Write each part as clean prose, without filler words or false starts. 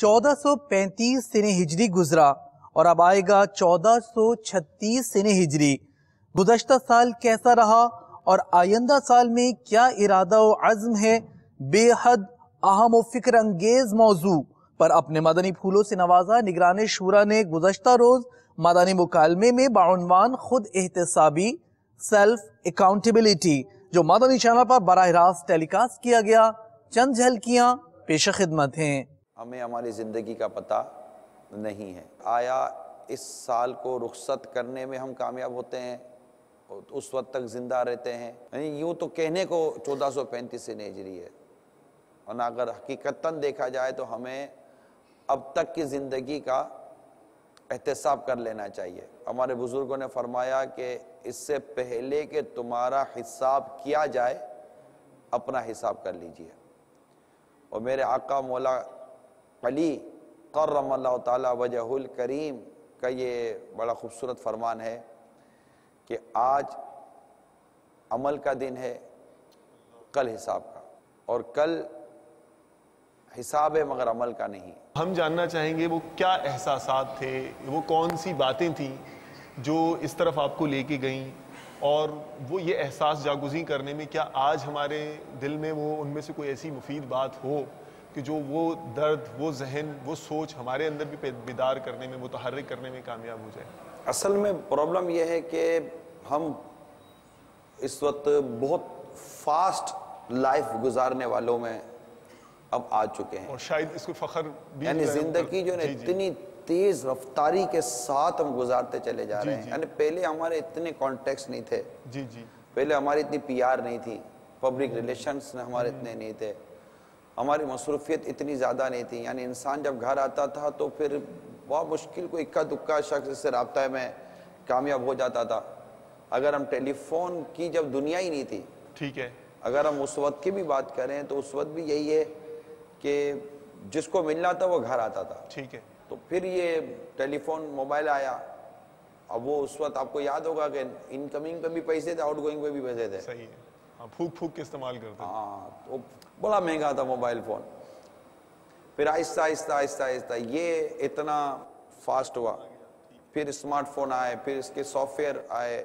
1435 سن ہجری گزرا اور اب آئے گا 1436 سن ہجری۔ گزشتہ سال کیسا رہا اور آئندہ سال میں کیا ارادہ و عزم ہے، بے حد اہم و فکر انگیز موضوع پر اپنے مدنی پھولوں سے نوازا نگران شورا نے گزشتہ روز مدنی مکالمے میں بعنوان خود احتسابی سیلف اکاؤنٹیبلٹی جو مدنی چینل پر براہ راست ٹیلی کاسٹ کیا گیا، چند جھلکیاں پیش خدمت ہیں۔ ہمیں ہماری زندگی کا پتہ نہیں ہے، آیا اس سال کو رخصت کرنے میں ہم کامیاب ہوتے ہیں، اس وقت تک زندہ رہتے ہیں؟ یوں تو کہنے کو 1435 سن ہجری ہے، اور اگر حقیقتاً دیکھا جائے تو ہمیں اب تک کی زندگی کا احتساب کر لینا چاہیے۔ ہمارے بزرگوں نے فرمایا کہ اس سے پہلے کہ تمہارا حساب کیا جائے اپنا حساب کر لیجئے۔ اور میرے آقا مولا علی کرم اللہ تعالی وجہ الکریم کا یہ بڑا خوبصورت فرمان ہے کہ آج عمل کا دن ہے، کل حساب کا، اور کل حساب ہے مگر عمل کا نہیں۔ ہم جاننا چاہیں گے وہ کیا احساسات تھے، وہ کون سی باتیں تھیں جو اس طرف آپ کو لے کے گئیں، اور وہ یہ احساس جاگزیں کرنے میں کیا آج ہمارے دل میں وہ ان میں سے کوئی ایسی مفید بات ہو کہ جو وہ درد، وہ ذہن، وہ سوچ ہمارے اندر بھی بیدار کرنے میں، متحرک کرنے میں کامیاب ہو جائے؟ اصل میں پرابلم یہ ہے کہ ہم اس وقت بہت فاسٹ لائف گزارنے والوں میں اب آ چکے ہیں، اور شاید اس کو فخر بھی، یعنی زندگی جو ہے اتنی تیز رفتاری کے ساتھ ہم گزارتے چلے جا رہے ہیں۔ یعنی پہلے ہمارے اتنے کانٹیکٹس نہیں تھے، پہلے ہماری اتنی پی آر نہیں تھی، پبلک ریلیشنز ہمارے اتنے نہیں تھے، ہماری مصروفیت اتنی زیادہ نہیں تھی۔ یعنی انسان جب گھر آتا تھا تو پھر بہت مشکل کوئی اکا دکا شخص سے رابطہ میں کامیاب ہو جاتا تھا۔ اگر ہم ٹیلی فون کی جب دنیا ہی نہیں تھی، ٹھیک ہے، اگر ہم اس وقت کی بھی بات کریں تو اس وقت بھی یہی ہے کہ جس کو ملنا تھا وہ گھر آتا تھا، ٹھیک ہے۔ تو پھر یہ ٹیلی فون موبائل آیا، اب وہ اس وقت آپ کو یاد ہوگا کہ انکمنگ پہ بھی پیسے تھے، آؤٹ گوئنگ پہ بھی پیسے تھے، صحیح ہے، ہاں، پھوک پھوک کے استعمال کرتے ہیں، ہاں، تو بڑا مہنگا تھا موبائل فون۔ پھر آہستہ آہستہ آہستہ آہستہ یہ اتنا فاسٹ ہوا، پھر اسمارٹ فون آئے، پھر اس کے سافٹ ویئر آئے،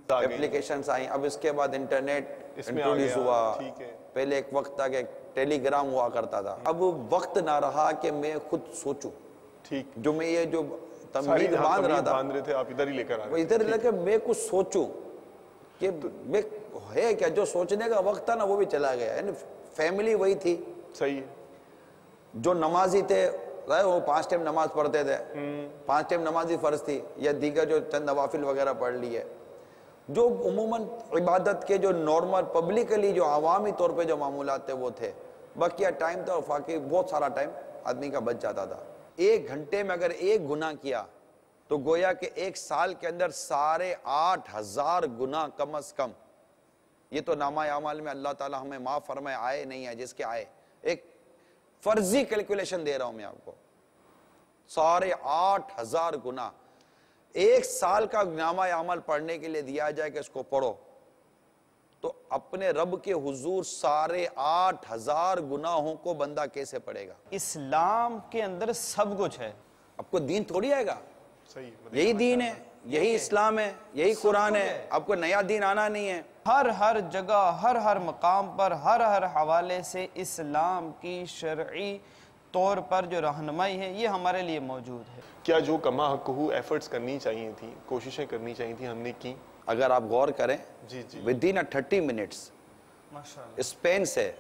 اپلیکیشنز آئیں، اب اس کے بعد انٹرنیٹ انٹروڈیوس ہوا۔ پہلے ایک وقت تھا کہ ٹیلی گرام ہوا کرتا تھا، اب وقت نہ رہا کہ میں خود سوچوں، جو میں یہ جو تمہید باندھ رہا تھا آپ ادھر ہی لے کر آ وہ ادھر لے کے میں کچھ سوچوں کہ میں ہے کیا، جو سوچنے کا وقت تھا نا وہ بھی چلا گیا۔ یعنی فیملی وہی تھی، صحیح ہے، جو نمازی تھے وہ 5 ٹائم نماز پڑھتے تھے، 5 ٹائم نمازی فرض تھی، یا دیگر جو چند نوافل وغیرہ پڑھ لیے، جو عموماً عبادت کے جو نارمل پبلکلی جو عوامی طور پہ جو معمولات تھے وہ تھے۔ بقیہ ٹائم تھا وفاقی بہت سارا ٹائم آدمی کا بچ جاتا تھا۔ 1 گھنٹے میں اگر 1 گناہ کیا تو گویا کہ 1 سال کے اندر 8,500 گناہ کم از کم۔ یہ تو نامہ اعمال میں اللہ تعالی ہمیں معاف فرمائے آئے نہیں ہے، جس کے آئے، ایک فرضی کیلکولیشن دے رہا ہوں میں آپ کو، 8,500 گناہ 1 سال کا نامہ اعمال پڑھنے کے لیے دیا جائے کہ اس کو پڑھو، تو اپنے رب کے حضور 8,500 گناہوں کو بندہ کیسے پڑھے گا؟ اسلام کے اندر سب کچھ ہے، آپ کو دین تھوڑی آئے گا، یہی دین ہے، یہی اسلام ہے، یہی قرآن ہے، آپ کو نیا دین آنا نہیں ہے۔ ہر جگہ، ہر مقام پر، ہر حوالے سے اسلام کی شرعی طور پر جو رہنمائی ہے یہ ہمارے لیے موجود ہے۔ کیا جو کما حقہ ایفرٹس کرنی چاہیے تھی، کوششیں کرنی چاہیے تھی، ہم نے کی؟ اگر آپ غور کریں ودین 30 منٹس اسپین سے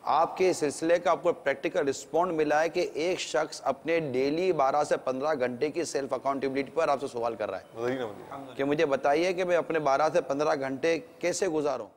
آپ کے سلسلے کا آپ کو پریکٹیکل رسپونڈ ملا ہے کہ ایک شخص اپنے ڈیلی 12 سے 15 گھنٹے کی سیلف اکاؤنٹیبلٹی پر آپ سے سوال کر رہا ہے کہ مجھے بتائیے کہ میں اپنے 12 سے 15 گھنٹے کیسے گزاروں۔